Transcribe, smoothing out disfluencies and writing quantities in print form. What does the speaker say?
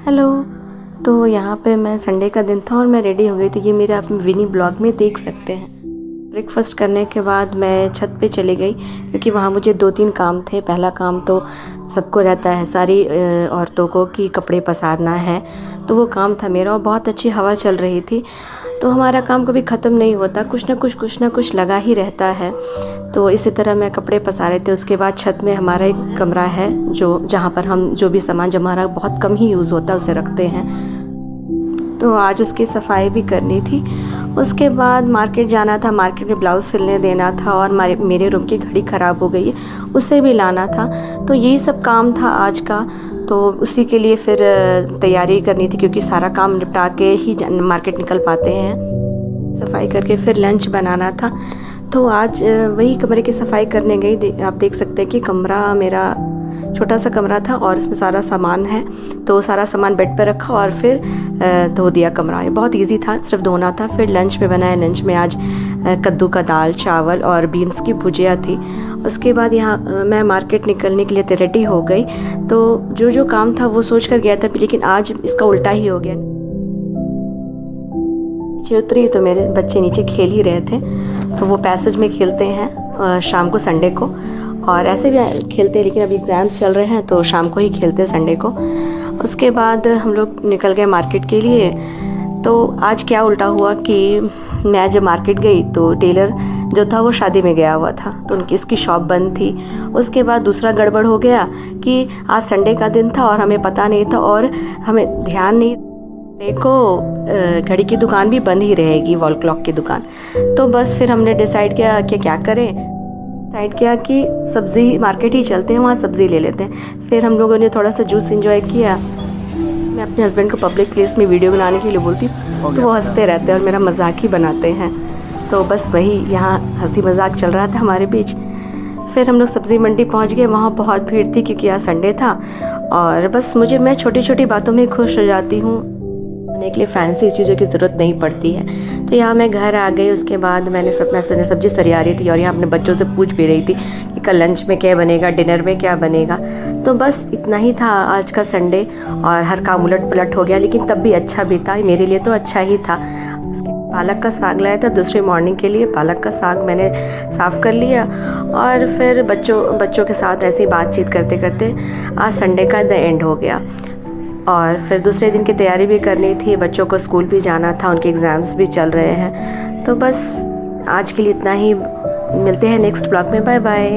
Hello. तो यहाँ पे मैं संडे का दिन था और मैं रेडी हो गई थी। ये मेरा आप मिनी ब्लॉग में देख सकते हैं। ब्रेकफास्ट करने के बाद मैं छत पे चली गई क्योंकि वहाँ मुझे 2-3 काम थे। पहला काम तो सबको रहता है, सारी औरतों को, कि कपड़े पसारना है। तो वो काम था मेरा और बहुत अच्छी हवा चल रही थी। तो हमारा काम कभी ख़त्म नहीं होता, कुछ ना कुछ लगा ही रहता है। तो इसी तरह मैं कपड़े पसारे थे। उसके बाद छत में हमारा एक कमरा है जहाँ पर हम जो भी सामान जो हमारा बहुत कम ही यूज़ होता है उसे रखते हैं। तो आज उसकी सफाई भी करनी थी। उसके बाद मार्केट जाना था, मार्केट में ब्लाउज़ सिलने देना था और मेरे रूम की घड़ी ख़राब हो गई है, उसे भी लाना था। तो यही सब काम था आज का। तो उसी के लिए फिर तैयारी करनी थी क्योंकि सारा काम निपटा के ही मार्केट निकल पाते हैं। सफाई करके फिर लंच बनाना था। तो आज वही कमरे की सफाई करने गई। आप देख सकते हैं कि कमरा मेरा छोटा सा कमरा था और इसमें सारा सामान है। तो सारा सामान बेड पर रखा और फिर धो दिया कमरा। ये बहुत इजी था, सिर्फ धोना था। फिर लंच में बनाया। लंच में आज कद्दू का दाल, चावल और बीन्स की भुजिया थी। उसके बाद यहाँ मैं मार्केट निकलने के लिए रेडी हो गई। तो जो काम था वो सोच कर गया था, लेकिन आज इसका उल्टा ही हो गया। नीचे उतरी तो मेरे बच्चे नीचे खेल ही रहे थे। तो वो पैसेज में खेलते हैं शाम को, संडे को, और ऐसे भी खेलते हैं, लेकिन अभी एग्ज़ाम्स चल रहे हैं तो शाम को ही खेलते हैं संडे को। उसके बाद हम लोग निकल गए मार्केट के लिए। तो आज क्या उल्टा हुआ कि मैं जब मार्केट गई तो टेलर जो था वो शादी में गया हुआ था, तो उसकी शॉप बंद थी। उसके बाद दूसरा गड़बड़ हो गया कि आज संडे का दिन था और हमें पता नहीं था और हमें ध्यान नहीं को घड़ी की दुकान भी बंद ही रहेगी, वॉल क्लॉक की दुकान। तो बस फिर हमने डिसाइड किया कि क्या करें। डिसाइड किया कि सब्ज़ी मार्केट ही चलते हैं, वहाँ सब्ज़ी ले लेते हैं। फिर हम लोगों ने थोड़ा सा जूस एंजॉय किया। मैं अपने हस्बैंड को पब्लिक प्लेस में वीडियो बनाने के लिए बोलती हूँ तो वो हंसते रहते हैं और मेरा मजाक ही बनाते हैं। तो बस वही यहाँ हंसी मजाक चल रहा था हमारे बीच। फिर हम लोग सब्ज़ी मंडी पहुँच गए। वहाँ बहुत भीड़ थी क्योंकि आज संडे था। और बस मैं छोटी छोटी बातों में खुश हो जाती हूँ, के लिए फैंसी चीज़ों की ज़रूरत नहीं पड़ती है। तो यहाँ मैं घर आ गई। उसके बाद मैंने सब्ज़ी सरिया रही थी और यहाँ अपने बच्चों से पूछ भी रही थी कि कल लंच में क्या बनेगा, डिनर में क्या बनेगा। तो बस इतना ही था आज का संडे और हर काम उलट पलट हो गया, लेकिन तब भी अच्छा भी था, मेरे लिए तो अच्छा ही था। उसके पालक का साग लाया था दूसरी मॉर्निंग के लिए। पालक का साग मैंने साफ़ कर लिया और फिर बच्चों के साथ ऐसी बातचीत करते करते आज संडे का द एंड हो गया। और फिर दूसरे दिन की तैयारी भी करनी थी, बच्चों को स्कूल भी जाना था, उनके एग्ज़ाम्स भी चल रहे हैं। तो बस आज के लिए इतना ही। मिलते हैं नेक्स्ट ब्लॉग में। Bye bye.